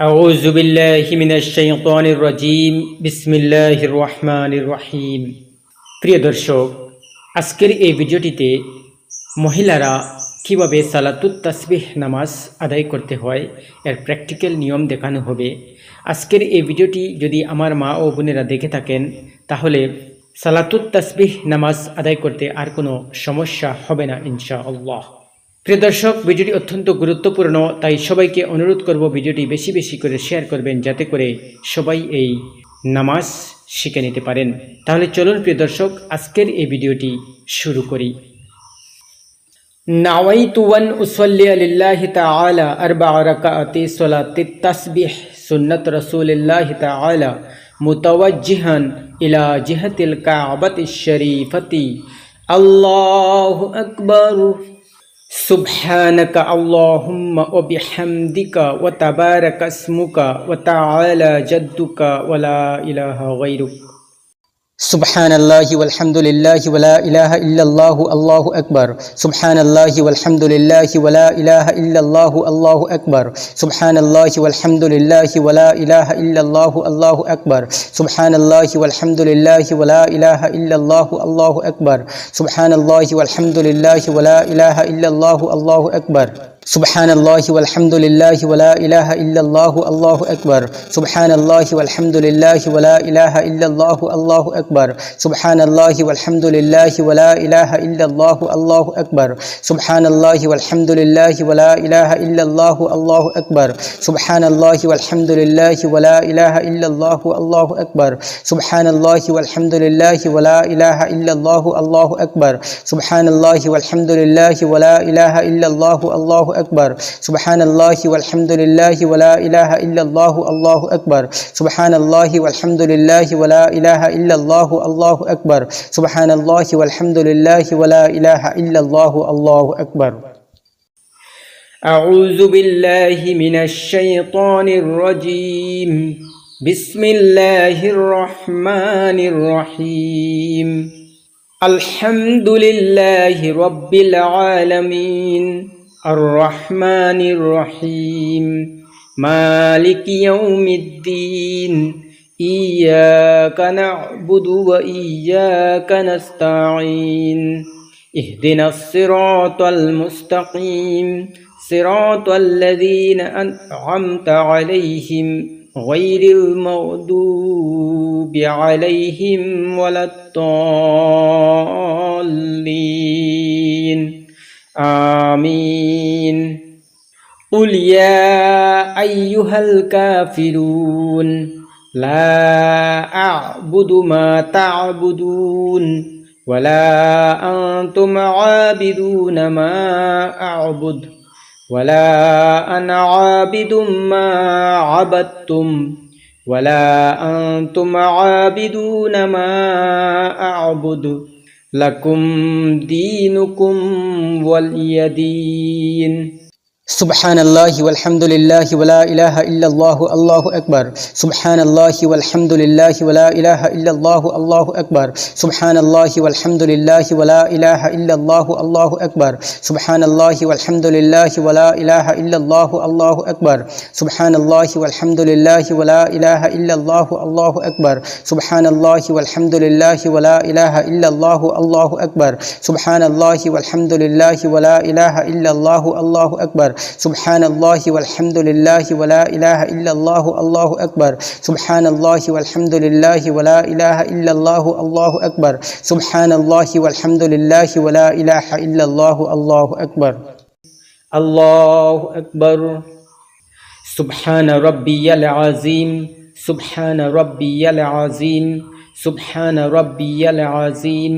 أعوذ بالله من الشيطان الرجيم بسم الله الرحمن الرحيم প্রিয় দর্শক, আজকের এই ভিডিওটিতে মহিলারা কিভাবে সালাতুত তাসবিহ নামাজ আদায় করতে হয় এর প্র্যাকটিক্যাল নিয়ম দেখানো হবে। আজকের এই ভিডিওটি যদি আমার মা ও বোনেরা দেখে থাকেন তাহলে সালাতুত তাসবিহ নামাজ আদায় করতে আর কোনো সমস্যা হবে না ইনশাআল্লাহ। প্রিয় দর্শক, ভিডিওটি অত্যন্ত গুরুত্বপূর্ণ, তাই সবাইকে অনুরোধ করব ভিডিওটি বেশি বেশি করে শেয়ার করবেন যাতে করে সবাই এই নামাজ শিখে নিতে পারেন। তাহলে চলুন প্রিয় দর্শক, আজকের এই ভিডিওটি শুরু করি। নাওয়াইতু আন উসাল্লি লিল্লাহি তাআলা আরবা'a রাকাআতি সালাতিত তাসবিহ সুন্নাত রাসূলিল্লাহি তাআলা মুতাওয়াজ্জিহান ইলা জিহাতিল কা'বাতিশ শরীফাতি। আল্লাহু আকবার। সুবহানাকা আল্লাহুম্মা ওয়া বিহামদিকা ওয়া তাবারাকা ইসমুকা ওয়া তাআলা জাদ্দুকা ওয়া লা ইলাহা গায়রুক। সুবহানাল্লাহি ওয়ালহামদুলিল্লাহি ওয়া লা ইলাহা ইল্লাল্লাহু আল্লাহু আকবার। সুবহানাল্লাহি ওয়ালহামদুলিল্লাহি ওয়া লা ইলাহা ইল্লাল্লাহু আল্লাহু আকবার। সুবহানাল্লাহি ওয়ালহামদুলিল্লাহি ওয়া লা ইলাহা ইল্লাল্লাহু আল্লাহু আকবার। সুবহানাল্লাহি ওয়ালহামদুলিল্লাহি ওয়া লা ইলাহা ইল্লাল্লাহু আল্লাহু আকবার। সুবহানাল্লাহি ওয়ালহামদুলিল্লাহি ওয়া লা ইলাহা ইল্লাল্লাহু আল্লাহু আকবার। সুবহানাল্লাহি ওয়ালহামদুলিল্লাহি ওয়া লা ইলাহা ইল্লাল্লাহু আল্লাহু আকবার। সুবহানাল্লাহি ওয়ালহামদুলিল্লাহি ওয়া লা ইলাহা ইল্লাল্লাহু আল্লাহু আকবার। সুবহানাল্লাহি ওয়ালহামদুলিল্লাহি ওয়া লা ইলাহা ইল্লাল্লাহু আল্লাহু আকবার। সুবহানাল্লাহি ওয়ালহামদুলিল্লাহি ওয়া লা ইলাহা ইল্লাল্লাহু আল্লাহু আকবার। সুবহানাল্লাহি ওয়ালহামদুলিল্লাহি ওয়া লা ইলাহা ইল্লাল্লাহু আল্লাহু আকবার। সুবহানাল্লাহি ওয়ালহামদুলিল্লাহি ওয়া লা ইলাহা ইল্লাল্লাহু আল্লাহু আকবার। সুবহানাল্লাহি ওয়ালহামদুলিল্লাহি ওয়া লা ইলাহা ইল্লাল্লাহু আল্লাহু আকবার। সুবহানাল্লাহি ওয়ালহামদুলিল্লাহি ওয়া লা ইলাহা ইল্লাল্লাহু আল্লাহু আকবার। সুবহানাল্লাহি ওয়ালহামদুলিল্লাহি ওয়া লা ইলাহা ইল্লাল্লাহু আল্লাহু আকবার। সুবহানাল্লাহি ওয়ালহামদুলিল্লাহি ওয়া লা ইলাহা ইল্লাল্লাহু আল্লাহু আকবার। আউযু বিল্লাহি মিনাশ শাইতানির রাজীম। বিসমিল্লাহির রহমানির রহিম। আলহামদুলিল্লাহি রাব্বিল আলামিন আর-রহমানির রহিম মালিকি ইয়াউমিদ্দিন ইয়্যাকা না'বুদু ওয়া ইয়্যাকা নাস্তাঈন ইহদিনাস সিরাতাল মুস্তাকিম সিরাতাল লাযীনা আন'আমতা আলাইহিম গায়রিল মাগদুবি আলাইহিম ওয়ালাদ-দাল্লিন। আমিন। কুল ইয়া আইয়ুহাল কাফিরুন লা আ'বুদু মা তা'বুদুন ওয়া লা আনতুম আবিদুনা মা আ'বুদু ওয়া লা আনা আবিদুম মা আবাদতুম ওয়া লা আনতুম আবিদুনা মা আ'বুদু লাকুম দীনুকুম ওয়ালিয়া দীন। সুবহানাল্লাহি ওয়ালহামদুলিল্লাহি ওয়া লা ইলাহা ইল্লাল্লাহু আল্লাহু আকবার। সুবহানাল্লাহি ওয়ালহামদুলিল্লাহি ওয়া লা ইলাহা ইল্লাল্লাহু আল্লাহু আকবার। সুবহানাল্লাহি ওয়ালহামদুলিল্লাহি ওয়া লা ইলাহা ইল্লাল্লাহু আল্লাহু আকবার। সুবহানাল্লাহি ওয়ালহামদুলিল্লাহি ওয়া লা ইলাহা ইল্লাল্লাহু আল্লাহু আকবার। সুবহানাল্লাহি ওয়ালহামদুলিল্লাহি ওয়া লা ইলাহা ইল্লাল্লাহু আল্লাহু আকবার। সুবহানাল্লাহি ওয়ালহামদুলিল্লাহি ওয়া লা ইলাহা ইল্লাল্লাহু আল্লাহু আকবার। সুবহানাল্লাহি ওয়ালহামদুলিল্লাহি ওয়া লা ইলাহা ইল্লাল্লাহু আল্লাহু আকবার। সুবহানাল্লাহি ওয়ালহামদুলিল্লাহি ওয়া লা ইলাহা ইল্লাল্লাহু আল্লাহু আকবার। সুবহানাল্লাহি ওয়ালহামদুলিল্লাহি ওয়া লা ইলাহা ইল্লাল্লাহু আল্লাহু আকবার। সুবহানাল্লাহি ওয়ালহামদুলিল্লাহি ওয়া লা ইলাহা ইল্লাল্লাহু আল্লাহু আকবার। আল্লাহু আকবার। সুবহানা রাব্বিয়াল আযীম। সুবহানা রাব্বিয়াল আযীম। সুবহানা রাব্বিয়াল আযীম।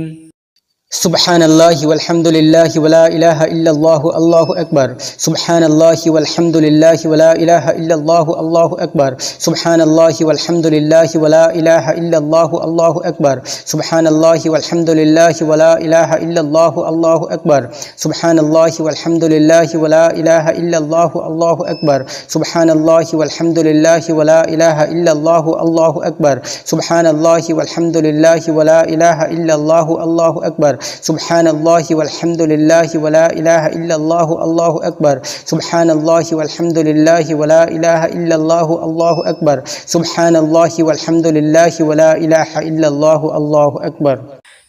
সুবহানাল্লাহি ওয়ালহামদুলিল্লাহি ওয়া লা ইলাহা ইল্লাল্লাহু আল্লাহু আকবার। সুবহানাল্লাহি ওয়ালহামদুলিল্লাহি ওয়া লা ইলাহা ইল্লাল্লাহু আল্লাহু আকবার। সুবহানাল্লাহি ওয়ালহামদুলিল্লাহি ওয়া লা ইলাহা ইল্লাল্লাহু আল্লাহু আকবার। সুবহানাল্লাহি ওয়ালহামদুলিল্লাহি ওয়া লা ইলাহা ইল্লাল্লাহু আল্লাহু আকবার। সুবহানাল্লাহি ওয়ালহামদুলিল্লাহি ওয়া লা ইলাহা ইল্লাল্লাহু আল্লাহু আকবার। সুবহানাল্লাহি ওয়ালহামদুলিল্লাহি ওয়া লা ইলাহা ইল্লাল্লাহু আল্লাহু আকবার। সুবহানাল্লাহি ওয়ালহামদুলিল্লাহি ওয়া লা ইলাহা ইল্লাল্লাহু আল্লাহু আকবার। سبحان الله والحمد لله ولا إله إلا الله الله أكبر سبحان الله والحمد لله ولا إله إلا الله الله أكبر سبحان الله والحمد لله ولا إله إلا الله الله أكبر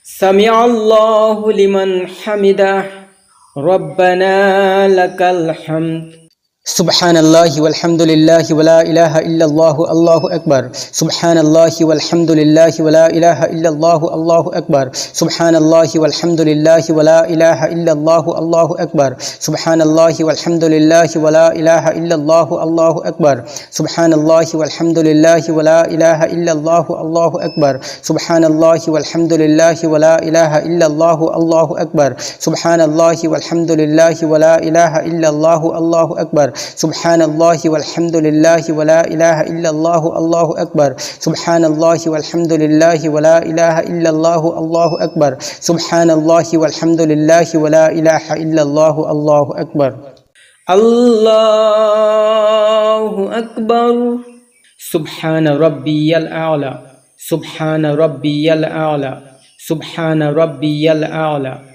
سمع الله لمن حمده ربنا لك الحمد سبحان الله والحمد لله ولا إله إلا الله الله أكبر سبحان الله والحمد لله ولا إله إلا الله الله أكبر سبحان الله والحمد لله ولا إله إلا الله الله أكبر سبحان الله والحمد لله ولا إله إلا الله الله أكبر سبحان الله والحمد لله ولا إله إلا الله الله أكبر سبحان الله والحمد لله ولا إله إلا الله الله أكبر سبحان الله والحمد لله ولا إله إلا الله الله أكبر سبحان الله والحمد لله ولا إله إلا الله الله أكبر سبحان الله والحمد لله ولا إله إلا الله الله أكبر سبحان الله والحمد لله ولا إله إلا الله الله أكبر الله أكبر سبحان ربي الأعلى سبحان ربي الأعلى سبحان ربي الأعلى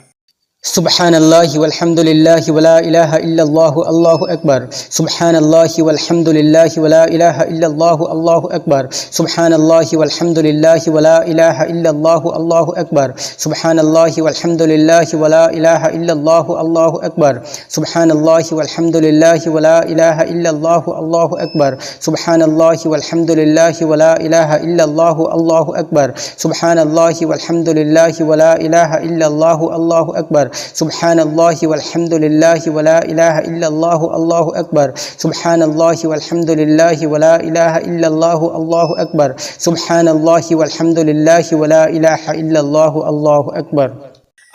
سبحان الله والحمد لله ولا إله إلا الله الله أكبر سبحان الله والحمد لله ولا إله إلا الله الله أكبر سبحان الله والحمد لله ولا إله إلا الله الله أكبر سبحان الله والحمد لله ولا إله إلا الله الله أكبر سبحان الله والحمد لله ولا إله إلا الله الله أكبر سبحان الله والحمد لله ولا إله إلا الله الله أكبر سبحان الله والحمد لله ولا إله إلا الله الله أكبر سبحان الله والحمد لله ولا إله إلا الله الله أكبر سبحان الله والحمد لله ولا إله إلا الله الله أكبر سبحان الله والحمد لله ولا إله إلا الله الله أكبر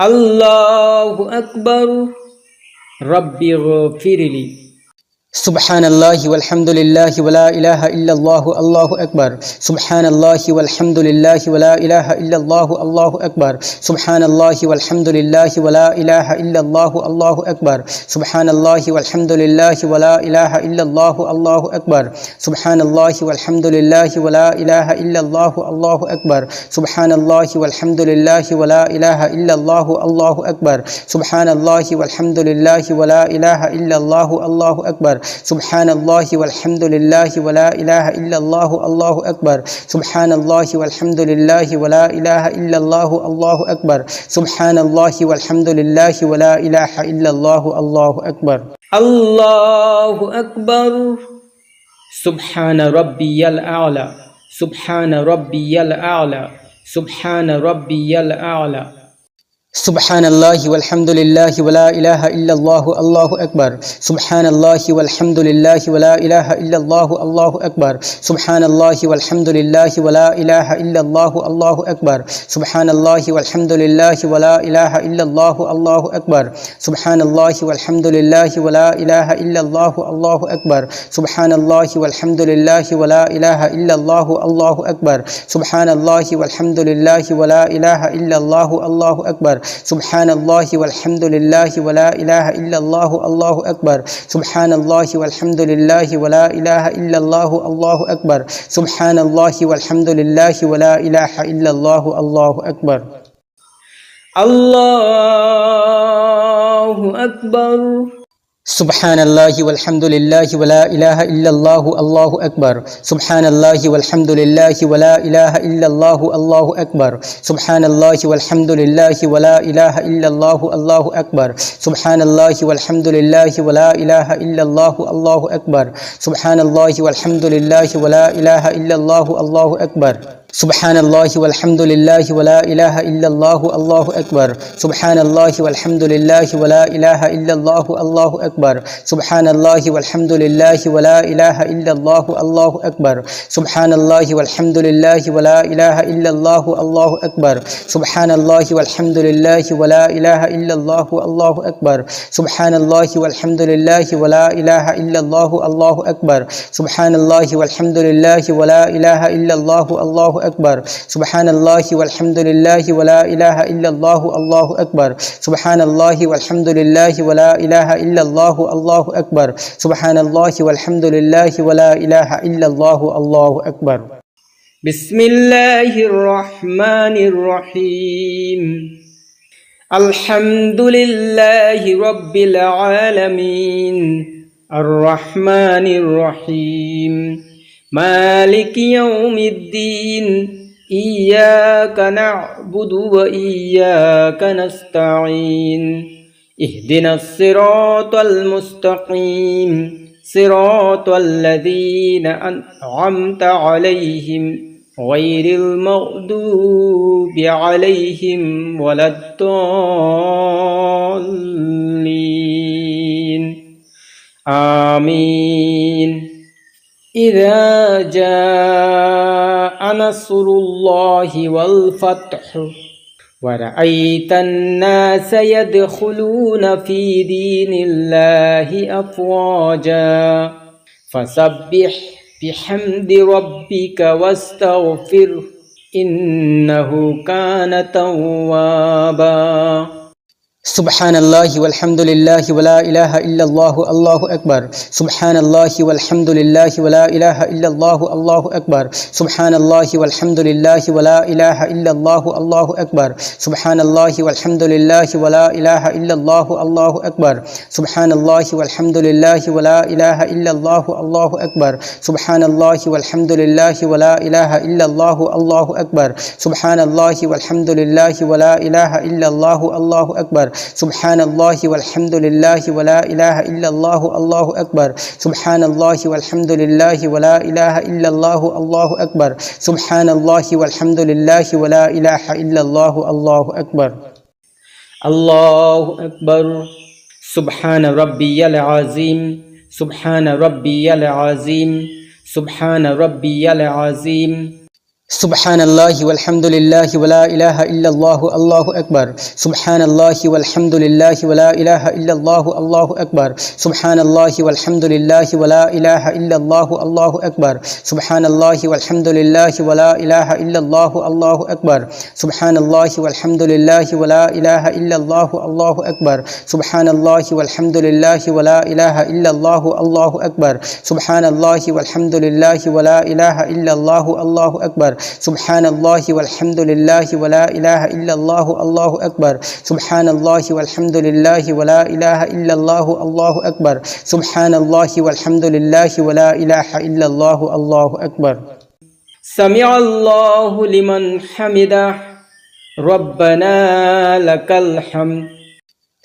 الله أكبر ربي اغفر لي سبحان الله والحمد لله ولا إله إلا الله الله أكبر سبحان الله والحمد لله ولا إله إلا الله الله أكبر سبحان الله والحمد لله ولا إله إلا الله الله أكبر سبحان الله والحمد لله ولا إله إلا الله الله أكبر سبحان الله والحمد لله ولا إله إلا الله الله أكبر سبحان الله والحمد لله ولا إله إلا الله الله أكبر سبحان الله والحمد لله ولا إله إلا الله الله أكبر سبحان الله والحمد لله ولا إله إلا الله الله أكبر سبحان الله والحمد لله ولا إله إلا الله الله أكبر سبحان الله والحمد لله ولا إله إلا الله الله أكبر الله أكبر سبحان ربي الأعلى سبحان ربي الأعلى سبحان ربي الأعلى سبحان الله والحمد لله ولا إله إلا الله الله أكبر سبحان الله والحمد لله ولا إله إلا الله الله أكبر سبحان الله والحمد لله ولا إله إلا الله الله أكبر سبحان الله والحمد لله ولا إله إلا الله الله أكبر سبحان الله والحمد لله ولا إله إلا الله الله أكبر سبحان الله والحمد لله ولا إله إلا الله الله أكبر سبحان الله والحمد لله ولا إله إلا الله الله أكبر سبحان الله والحمد لله ولا إله إلا الله الله أكبر سبحان الله والحمد لله ولا إله إلا الله الله أكبر سبحان الله والحمد لله ولا إله إلا الله الله أكبر الله أكبر سبحان الله والحمد لله ولا إله إلا الله الله أكبر سبحان الله والحمد لله ولا إله إلا الله الله أكبر سبحان الله والحمد لله ولا إله إلا الله الله أكبر سبحان الله والحمد لله ولا إله إلا الله الله أكبر سبحان الله والحمد لله ولا إله إلا الله الله أكبر سبحان الله والحمد لله ولا إله إلا الله الله أكبر سبحان الله والحمد لله ولا إله إلا الله الله أكبر سبحان الله والحمد لله ولا إله إلا الله الله أكبر سبحان الله والحمد لله ولا إله إلا الله الله أكبر سبحان الله والحمد لله ولا إله إلا الله الله أكبر سبحان الله والحمد لله ولا إله إلا الله الله أكبر سبحان الله والحمد لله ولا إله إلا الله الله أكبر سبحان الله والحمد لله ولا إله إلا الله الله أكبر سبحان الله والحمد لله ولا إله إلا الله الله أكبر سبحان الله والحمد لله ولا إله إلا الله الله أكبر بسم الله الرحمن الرحيم الحمد لله رب العالمين الرحمن الرحيم مالك يوم الدين إياك نعبد وإياك نستعين اهدنا الصراط المستقيم صراط الذين أنعمت عليهم غير المغضوب عليهم ولا الضالين آمين إذا جاء نصر الله والفتح ورأيت الناس يدخلون في دين الله أفواجا فسبح بحمد ربك واستغفره إنه كان توابا سبحان الله والحمد لله ولا إله إلا الله الله أكبر سبحان الله والحمد لله ولا إله إلا الله الله أكبر سبحان الله والحمد لله ولا إله إلا الله الله أكبر سبحان الله والحمد لله ولا إله إلا الله الله أكبر سبحان الله والحمد لله ولا إله إلا الله الله أكبر سبحان الله والحمد لله ولا إله إلا الله الله أكبر سبحان الله والحمد لله ولا إله إلا الله الله أكبر سبحان الله والحمد لله ولا إله إلا الله الله أكبر سبحان الله والحمد لله ولا إله إلا الله الله أكبر سبحان الله والحمد لله ولا إله إلا الله الله أكبر الله أكبر سبحان ربي العظيم سبحان ربي العظيم سبحان ربي العظيم سبحان الله والحمد لله ولا إله إلا الله الله أكبر سبحان الله والحمد لله ولا إله إلا الله الله أكبر سبحان الله والحمد لله ولا إله إلا الله الله أكبر سبحان الله والحمد لله ولا إله إلا الله الله أكبر سبحان الله والحمد لله ولا إله إلا الله الله أكبر سبحان الله والحمد لله ولا إله إلا الله الله أكبر سبحان الله والحمد لله ولا إله إلا الله الله أكبر سبحان الله والحمد لله ولا إله إلا الله الله أكبر سبحان الله والحمد لله ولا إله إلا الله الله أكبر سبحان الله والحمد لله ولا إله إلا الله الله أكبر سمع الله لمن حمده ربنا لك الحمد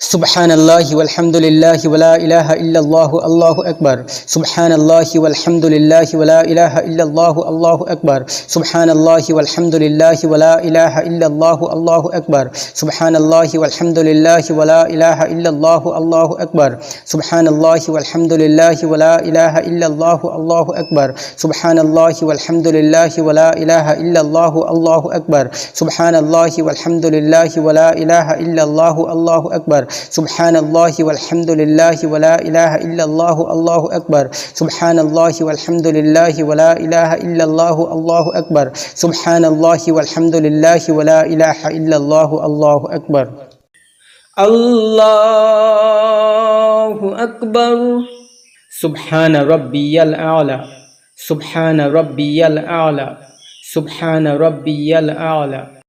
سبحان الله والحمد لله ولا إله إلا الله الله أكبر سبحان الله والحمد لله ولا إله إلا الله الله أكبر سبحان الله والحمد لله ولا إله إلا الله الله أكبر سبحان الله والحمد لله ولا إله إلا الله الله أكبر سبحان الله والحمد لله ولا إله إلا الله الله أكبر سبحان الله والحمد لله ولا إله إلا الله الله أكبر سبحان الله والحمد لله ولا إله إلا الله الله أكبر سبحان الله والحمد لله ولا إله إلا الله الله أكبر سبحان الله والحمد لله ولا إله إلا الله الله أكبر سبحان الله والحمد لله ولا إله إلا الله الله أكبر الله أكبر سبحان ربي الأعلى سبحان ربي الأعلى سبحان ربي الأعلى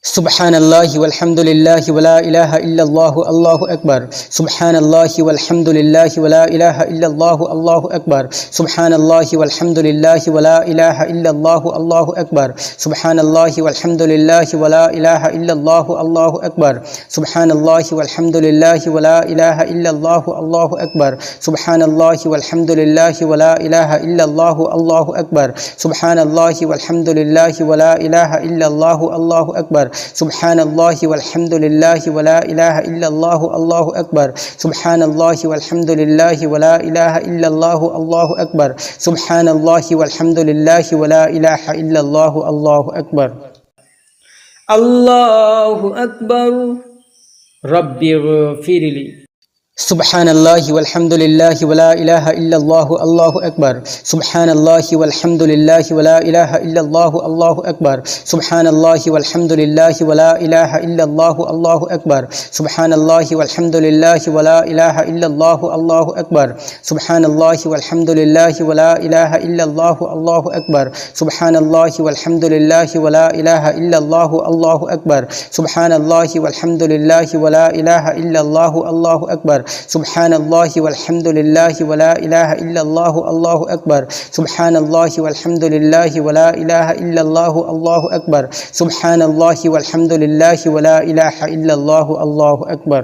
سبحان الله والحمد لله ولا إله إلا الله الله أكبر سبحان الله والحمد لله ولا إله إلا الله الله أكبر سبحان الله والحمد لله ولا إله إلا الله الله أكبر سبحان الله والحمد لله ولا إله إلا الله الله أكبر سبحان الله والحمد لله ولا إله إلا الله الله أكبر سبحان الله والحمد لله ولا إله إلا الله الله أكبر سبحان الله والحمد لله ولا إله إلا الله الله أكبر سبحان الله والحمد لله ولا إله إلا الله الله أكبر سبحان الله والحمد لله ولا إله إلا الله الله أكبر سبحان الله والحمد لله ولا إله إلا الله الله أكبر الله أكبر رب اغفر لي سبحان الله والحمد لله ولا إله إلا الله الله أكبر سبحان الله والحمد لله ولا إله إلا الله الله أكبر سبحان الله والحمد لله ولا إله إلا الله الله أكبر سبحان الله والحمد لله ولا إله إلا الله الله أكبر سبحان الله والحمد لله ولا إله إلا الله الله أكبر سبحان الله والحمد لله ولا إله إلا الله الله أكبر سبحان الله والحمد لله ولا إله إلا الله الله أكبر سبحان الله والحمد لله ولا إله إلا الله الله أكبر سبحان الله والحمد لله ولا إله إلا الله الله أكبر سبحان الله والحمد لله ولا إله إلا الله الله أكبر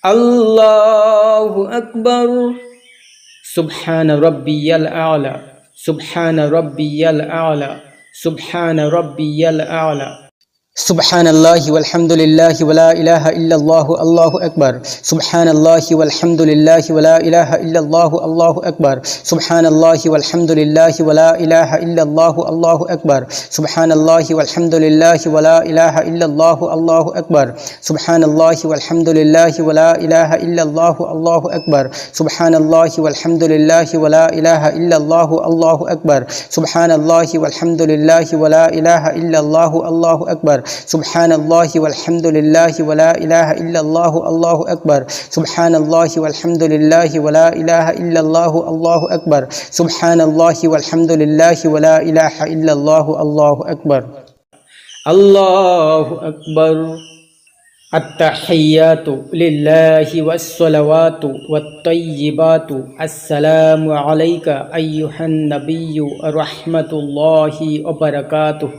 الله أكبر سبحان ربي الأعلى سبحان ربي الأعلى سبحان ربي الأعلى سبحان الله والحمد لله ولا إله إلا الله الله أكبر سبحان الله والحمد لله ولا إله إلا الله الله أكبر سبحان الله والحمد لله ولا إله إلا الله الله أكبر سبحان الله والحمد لله ولا إله إلا الله الله أكبر سبحان الله والحمد لله ولا إله إلا الله الله أكبر سبحان الله والحمد لله ولا إله إلا الله الله أكبر سبحان الله والحمد لله ولا إله إلا الله الله أكبر سبحان الله والحمد لله ولا إله إلا الله الله أكبر سبحان الله والحمد لله ولا إله إلا الله الله أكبر سبحان الله والحمد لله ولا إله إلا الله الله أكبر الله أكبر التحيات لله والصلوات والطيبات السلام عليك أيها النبي ورحمة الله وبركاته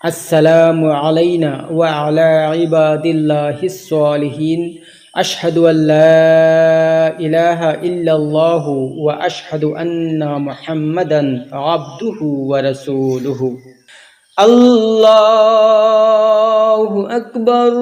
السلام علينا وعلى عباد الله الصالحين أشهد أن لا إله إلا الله وأشهد أن محمدا عبده ورسوله الله أكبر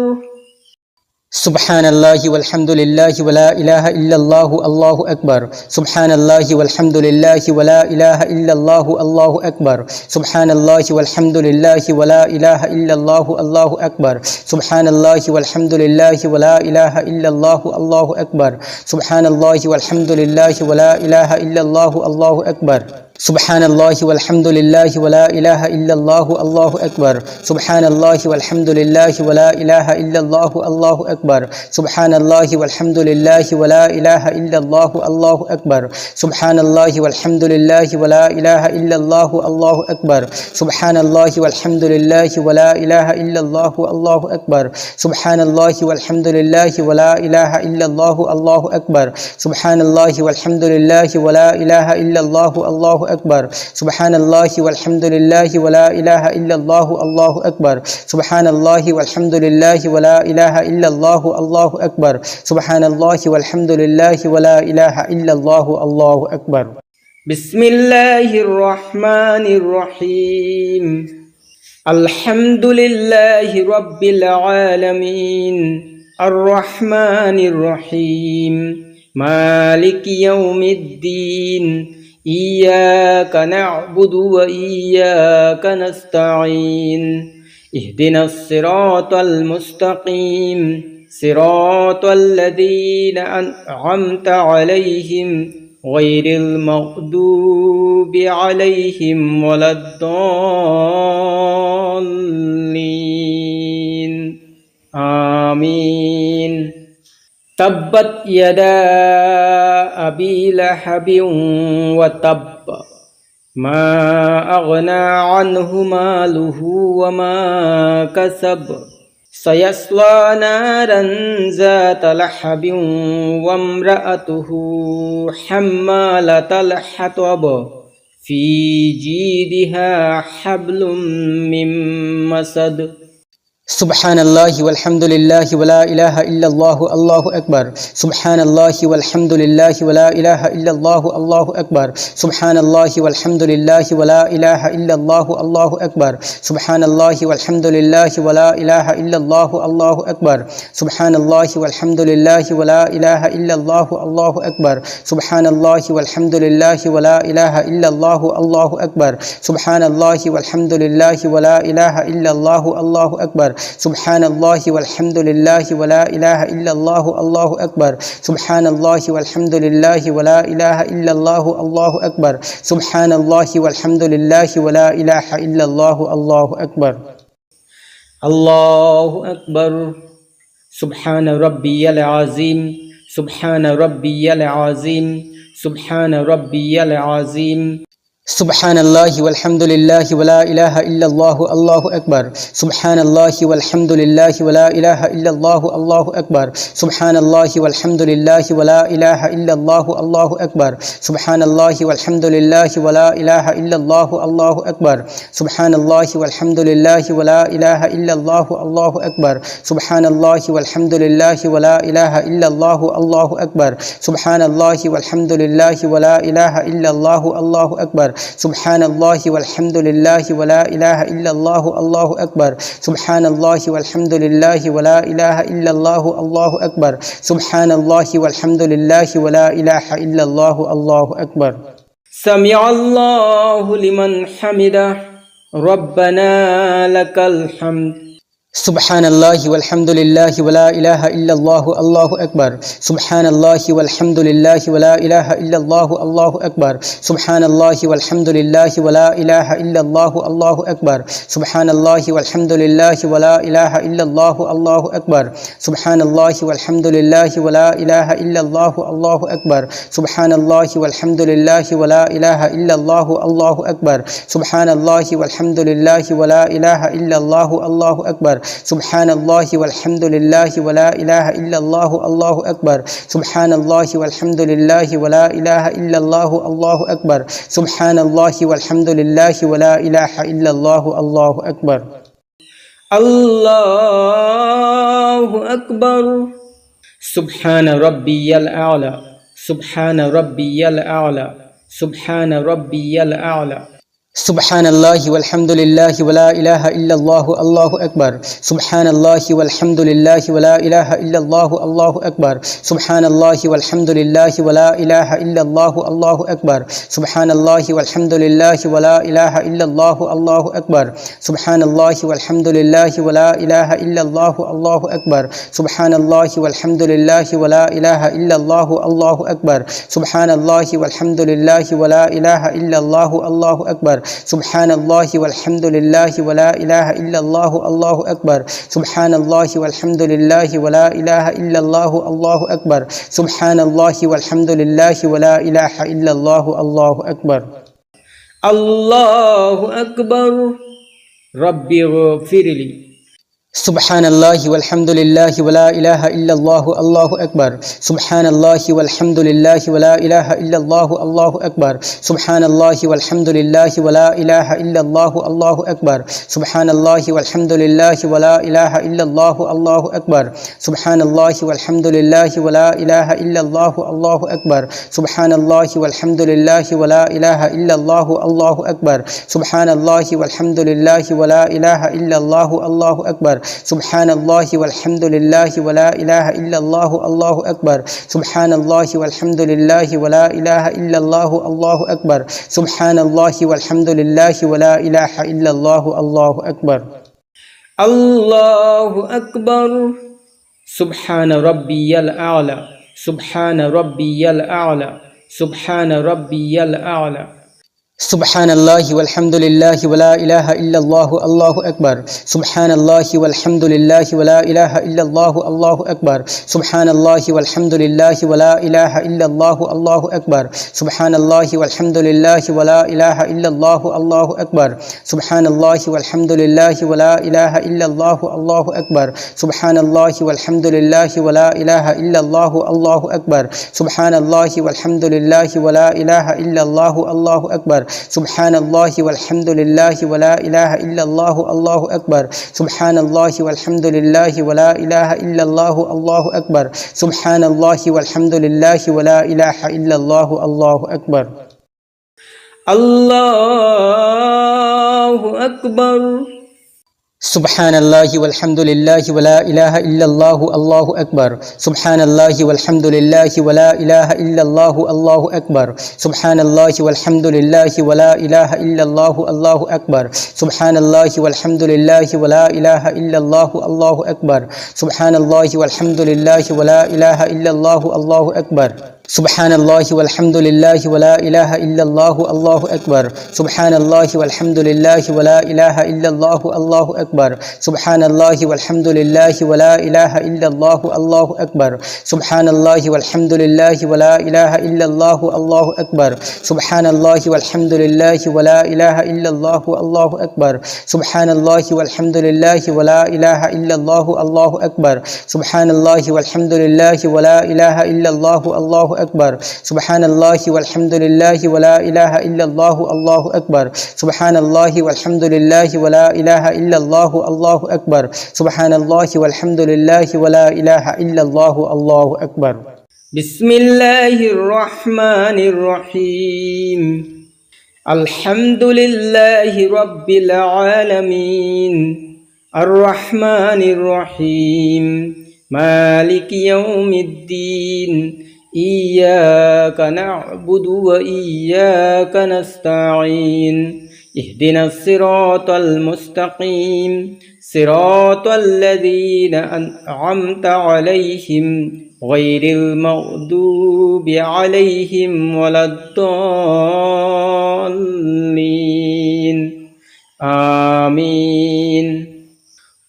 سبحان الله والحمد لله ولا إله إلا الله الله أكبر سبحان الله والحمد لله ولا إله إلا الله الله أكبر سبحان الله والحمد لله ولا إله إلا الله الله أكبر سبحان الله والحمد لله ولا إله إلا الله الله أكبر سبحان الله والحمد لله ولا إله إلا الله الله أكبر سبحان الله والحمد لله ولا إله إلا الله الله أكبر سبحان الله والحمد لله ولا إله إلا الله الله أكبر سبحان الله والحمد لله ولا إله إلا الله الله أكبر سبحان الله والحمد لله ولا إله إلا الله الله أكبر سبحان الله والحمد لله ولا إله إلا الله الله أكبر سبحان الله والحمد لله ولا إله إلا الله الله أكبر سبحان الله والحمد لله ولا إله إلا الله الله أكبر سبحان الله والحمد لله ولا إله إلا الله الله أكبر سبحان الله والحمد لله ولا إله إلا الله الله أكبر سبحان الله والحمد لله ولا إله إلا الله الله أكبر بسم الله الرحمن الرحيم الحمد لله رب العالمين الرحمن الرحيم مالك يوم الدين إياك نعبد وإياك نستعين اهدنا الصراط المستقيم صراط الذين أنعمت عليهم غير المغضوب عليهم ولا الضالين آمين تبت يدا أبي لهب وتب ما أغنى عنه ماله وما كسب سيصلى نارا ذات لهب وامرأته حمالة الحطب في جيدها حبل من مسد سبحان الله والحمد لله ولا إله إلا الله الله أكبر سبحان الله والحمد لله ولا إله إلا الله الله أكبر سبحان الله والحمد لله ولا إله إلا الله الله أكبر سبحان الله والحمد لله ولا إله إلا الله الله أكبر سبحان الله والحمد لله ولا إله إلا الله الله أكبر سبحان الله والحمد لله ولا إله إلا الله الله أكبر سبحان الله والحمد لله ولا إله إلا الله الله أكبر سبحان الله والحمد لله ولا إله إلا الله الله أكبر سبحان الله والحمد لله ولا إله إلا الله الله أكبر سبحان الله والحمد لله ولا إله إلا الله الله أكبر الله أكبر سبحان ربي العظيم سبحان ربي العظيم سبحان ربي العظيم سبحان الله والحمد لله ولا إله إلا الله الله أكبر سبحان الله والحمد لله ولا إله إلا الله الله أكبر سبحان الله والحمد لله ولا إله إلا الله الله أكبر سبحان الله والحمد لله ولا إله إلا الله الله أكبر سبحان الله والحمد لله ولا إله إلا الله الله أكبر سبحان الله والحمد لله ولا إله إلا الله الله أكبر سبحان الله والحمد لله ولا إله إلا الله الله أكبر سبحان الله والحمد لله ولا إله إلا الله الله أكبر سبحان الله والحمد لله ولا إله إلا الله الله أكبر سبحان الله والحمد لله ولا إله إلا الله الله أكبر سمع الله لمن حمده ربنا لك الحمد سبحان الله والحمد لله ولا إله إلا الله الله أكبر سبحان الله والحمد لله ولا إله إلا الله الله أكبر سبحان الله والحمد لله ولا إله إلا الله الله أكبر سبحان الله والحمد لله ولا إله إلا الله الله أكبر سبحان الله والحمد لله ولا إله إلا الله الله أكبر سبحان الله والحمد لله ولا إله إلا الله الله أكبر سبحان الله والحمد لله ولا إله إلا الله الله أكبر سبحان الله والحمد لله ولا إله إلا الله الله أكبر سبحان الله والحمد لله ولا إله إلا الله الله أكبر سبحان الله والحمد لله ولا إله إلا الله الله أكبر الله أكبر سبحان ربي الأعلى سبحان ربي الأعلى سبحان ربي الأعلى سبحان الله والحمد لله ولا إله إلا الله الله أكبر سبحان الله والحمد لله ولا إله إلا الله الله أكبر سبحان الله والحمد لله ولا إله إلا الله الله أكبر سبحان الله والحمد لله ولا إله إلا الله الله أكبر سبحان الله والحمد لله ولا إله إلا الله الله أكبر سبحان الله والحمد لله ولا إله إلا الله الله أكبر سبحان الله والحمد لله ولا إله إلا الله الله أكبر سبحان الله والحمد لله ولا إله إلا الله الله أكبر سبحان الله والحمد لله ولا إله إلا الله الله أكبر سبحان الله والحمد لله ولا إله إلا الله الله أكبر الله أكبر ربي اغفر لي سبحان الله والحمد لله ولا إله إلا الله الله أكبر سبحان الله والحمد لله ولا إله إلا الله الله أكبر سبحان الله والحمد لله ولا إله إلا الله الله أكبر سبحان الله والحمد لله ولا إله إلا الله الله أكبر سبحان الله والحمد لله ولا إله إلا الله الله أكبر سبحان الله والحمد لله ولا إله إلا الله الله أكبر سبحان الله والحمد لله ولا إله إلا الله الله أكبر سبحان الله والحمد لله ولا إله إلا الله الله أكبر سبحان الله والحمد لله ولا إله إلا الله الله أكبر سبحان الله والحمد لله ولا إله إلا الله الله أكبر الله أكبر سبحان ربي الأعلى سبحان ربي الأعلى سبحان ربي الأعلى سبحان الله والحمد لله ولا إله إلا الله الله أكبر سبحان الله والحمد لله ولا إله إلا الله الله أكبر سبحان الله والحمد لله ولا إله إلا الله الله أكبر سبحان الله والحمد لله ولا إله إلا الله الله أكبر سبحان الله والحمد لله ولا إله إلا الله الله أكبر سبحان الله والحمد لله ولا إله إلا الله الله أكبر سبحان الله والحمد لله ولا إله إلا الله الله أكبر سبحان الله والحمد لله ولا إله إلا الله الله أكبر سبحان الله والحمد لله ولا إله إلا الله الله أكبر سبحان الله والحمد لله ولا إله إلا الله الله أكبر الله أكبر سبحان الله والحمد لله ولا إله إلا الله الله أكبر سبحان الله والحمد لله ولا إله إلا الله الله أكبر سبحان الله والحمد لله ولا إله إلا الله الله أكبر سبحان الله والحمد لله ولا إله إلا الله الله أكبر سبحان الله والحمد لله ولا إله إلا الله الله أكبر سبحان الله والحمد لله ولا إله إلا الله الله أكبر سبحان الله والحمد لله ولا إله إلا الله الله أكبر سبحان الله والحمد لله ولا إله إلا الله الله أكبر سبحان الله والحمد لله ولا إله إلا الله الله أكبر سبحان الله والحمد لله ولا إله إلا الله الله أكبر سبحان الله والحمد لله ولا إله إلا الله الله أكبر سبحان الله والحمد لله ولا إله إلا الله الله أكبر سبحان الله والحمد لله ولا إله إلا الله الله أكبر سبحان الله والحمد لله ولا إله إلا الله الله أكبر سبحان الله والحمد لله ولا إله إلا الله الله أكبر بسم الله الرحمن الرحيم الحمد لله رب العالمين الرحمن الرحيم مالك يوم الدين إياك نعبد وإياك نستعين اهدنا الصراط المستقيم صراط الذين أنعمت عليهم غير المغضوب عليهم ولا الضالين آمين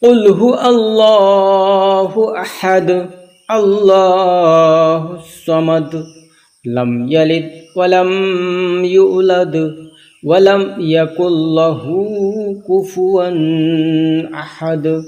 قل هو الله أحد الله الصمد لم يلد ولم يولد ولم يكن له كفوا أحد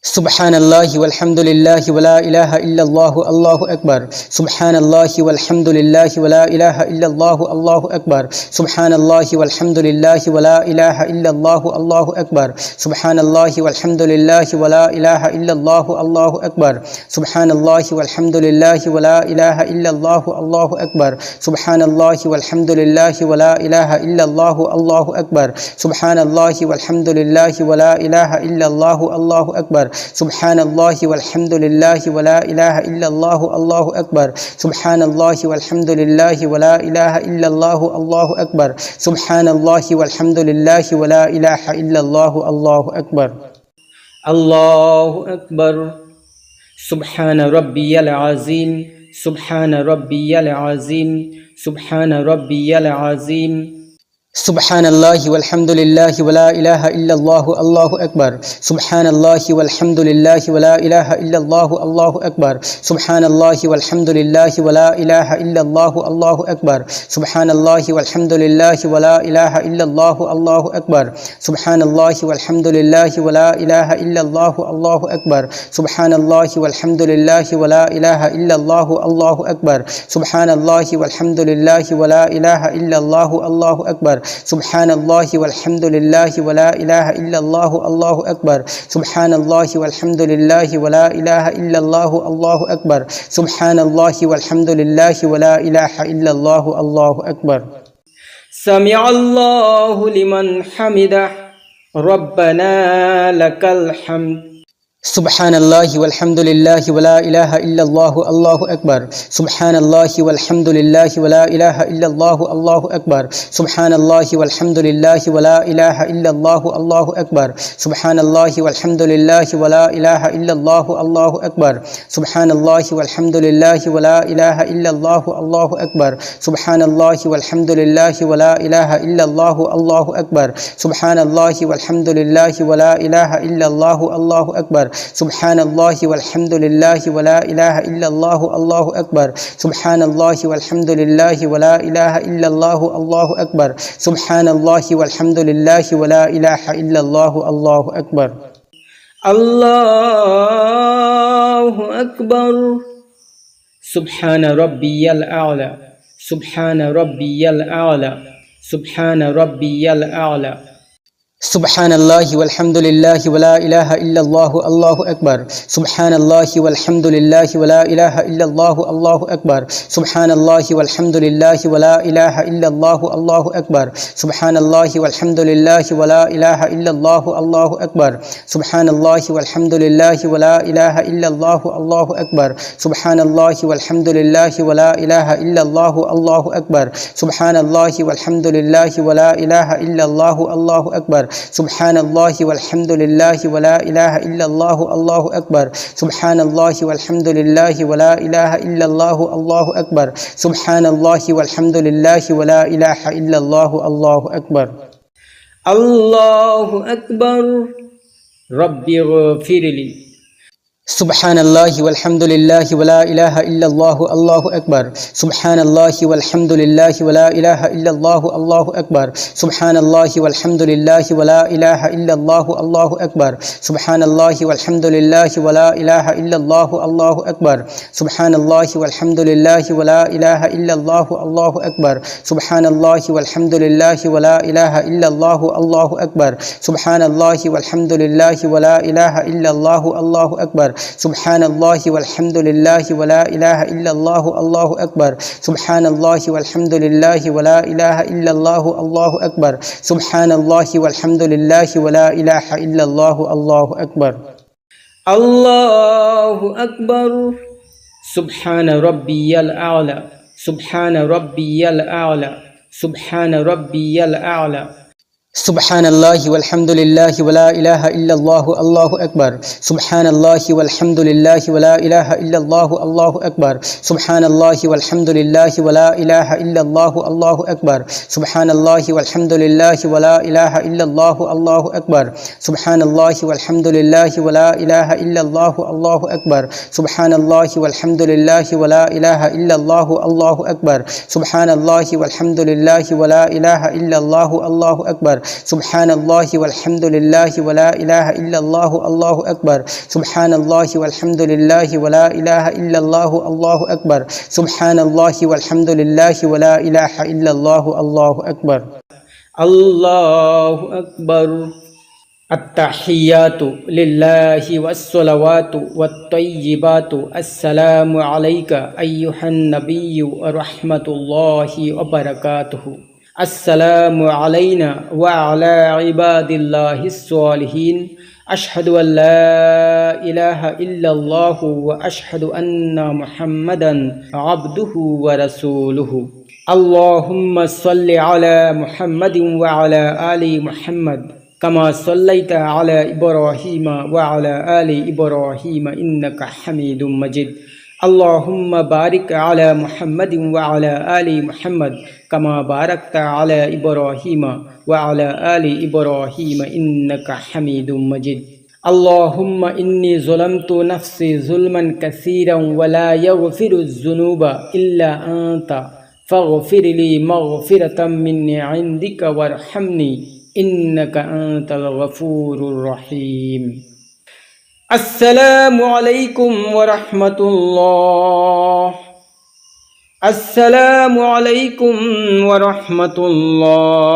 سبحان الله والحمد لله ولا إله إلا الله الله أكبر سبحان الله والحمد لله ولا إله إلا الله الله أكبر سبحان الله والحمد لله ولا إله إلا الله الله أكبر سبحان الله والحمد لله ولا إله إلا الله الله أكبر سبحان الله والحمد لله ولا إله إلا الله الله أكبر سبحان الله والحمد لله ولا إله إلا الله الله أكبر سبحان الله والحمد لله ولا إله إلا الله الله أكبر سبحان الله والحمد لله ولا إله إلا الله الله أكبر سبحان الله والحمد لله ولا إله إلا الله الله أكبر سبحان الله والحمد لله ولا إله إلا الله الله أكبر الله أكبر سبحان ربي العظيم سبحان ربي العظيم سبحان ربي العظيم سبحان الله والحمد لله ولا إله إلا الله الله أكبر سبحان الله والحمد لله ولا إله إلا الله الله أكبر سبحان الله والحمد لله ولا إله إلا الله الله أكبر سبحان الله والحمد لله ولا إله إلا الله الله أكبر سبحان الله والحمد لله ولا إله إلا الله الله أكبر سبحان الله والحمد لله ولا إله إلا الله الله أكبر سبحان الله والحمد لله ولا إله إلا الله الله أكبر سبحان الله والحمد لله ولا إله إلا الله الله أكبر سبحان الله والحمد لله ولا إله إلا الله الله أكبر سبحان الله والحمد لله ولا إله إلا الله الله أكبر سمع الله لمن حمده ربنا لك الحمد سبحان الله والحمد لله ولا إله إلا الله الله أكبر سبحان الله والحمد لله ولا إله إلا الله الله أكبر سبحان الله والحمد لله ولا إله إلا الله الله أكبر سبحان الله والحمد لله ولا إله إلا الله الله أكبر سبحان الله والحمد لله ولا إله إلا الله الله أكبر سبحان الله والحمد لله ولا إله إلا الله الله أكبر سبحان الله والحمد لله ولا إله إلا الله الله أكبر سبحان الله والحمد لله ولا إله إلا الله الله أكبر سبحان الله والحمد لله ولا إله إلا الله الله أكبر سبحان الله والحمد لله ولا إله إلا الله الله أكبر الله أكبر سبحان ربي الأعلى سبحان ربي الأعلى سبحان ربي الأعلى Subhanallah walhamdulillah wa la ilaha illallah Allahu akbar. Subhanallah walhamdulillah wa la ilaha illallah Allahu akbar. Subhanallah walhamdulillah wa la ilaha illallah Allahu akbar. Subhanallah walhamdulillah wa la ilaha illallah Allahu akbar. Subhanallah walhamdulillah wa la ilaha illallah Allahu akbar. Subhanallah walhamdulillah wa la ilaha illallah Allahu akbar. Subhanallah walhamdulillah wa la ilaha illallah Allahu akbar. Subhanallah walhamdulillah wa la ilaha illallah Allahu akbar. Subhanallah walhamdulillah wa la ilaha illallah Allahu akbar. Subhanallah walhamdulillah wa la ilaha illallah Allahu akbar. Allahu akbar. Rabbi ghfirli. Subhanallah walhamdulillah wa la ilaha illallah Allahu akbar. Subhanallah walhamdulillah wa la ilaha illallah Allahu akbar. Subhanallah walhamdulillah wa la ilaha illallah Allahu akbar. Subhanallah walhamdulillah wa la ilaha illallah Allahu akbar. Subhanallah walhamdulillah wa la ilaha illallah Allahu akbar. Subhanallah walhamdulillah wa la ilaha illallah Allahu akbar. Subhanallah walhamdulillah wa la ilaha illallah Allahu akbar. Subhanallah walhamdulillah wa la ilaha illallah Allahu akbar. Subhanallah walhamdulillah wa la ilaha illallah Allahu akbar. Subhanallah walhamdulillah wa la ilaha illallah Allahu akbar. Allahu akbar. Subhana rabbiyal a'la. Subhana rabbiyal a'la. Subhana rabbiyal a'la. Subhanallah walhamdulillah wa la ilaha illallah Allahu akbar. Subhanallah walhamdulillah wa la ilaha illallah Allahu akbar. Subhanallah walhamdulillah wa la ilaha illallah Allahu akbar. Subhanallah walhamdulillah wa la ilaha illallah Allahu akbar. Subhanallah walhamdulillah wa la ilaha illallah Allahu akbar. Subhanallah walhamdulillah wa la ilaha illallah Allahu akbar. Subhanallah walhamdulillah wa la ilaha illallah Allahu akbar. Subhanallah walhamdulillah wa la ilaha illallah Allahu akbar. Subhanallah walhamdulillah wa la ilaha illallah Allahu akbar. Subhanallah walhamdulillah wa la ilaha illallah Allahu akbar. Allahu akbar. At-tahiyyatu lillahi was-salawatu wat-tayyibatu. Assalamu alayka ayyuhan nabiyyu wa rahmatullahi wa barakatuhu. Assalamu alayna wa ala ibadillahis salihin. Ashhadu an la ilaha illallah wa ashhadu anna Muhammadan abduhu wa rasuluhu. Allahumma salli ala Muhammadin wa ala ali Muhammad kama sallaita ala Ibrahim wa ala ali Ibrahim innaka Hamidum Majid. Allahumma barik ala Muhammadin wa ala ali Muhammad kama barakta ala Ibrahim wa ala ali Ibrahim innaka Hamidum Majid. Allahumma inni zalamtu nafsi zulman kathiran wa la yaghfiru dhunuba illa anta faghfir li maghfiratan min 'indika warhamni innaka antal ghafurur rahim. Assalamu alaikum wa rahmatullah. Assalamu alaikum wa rahmatullah.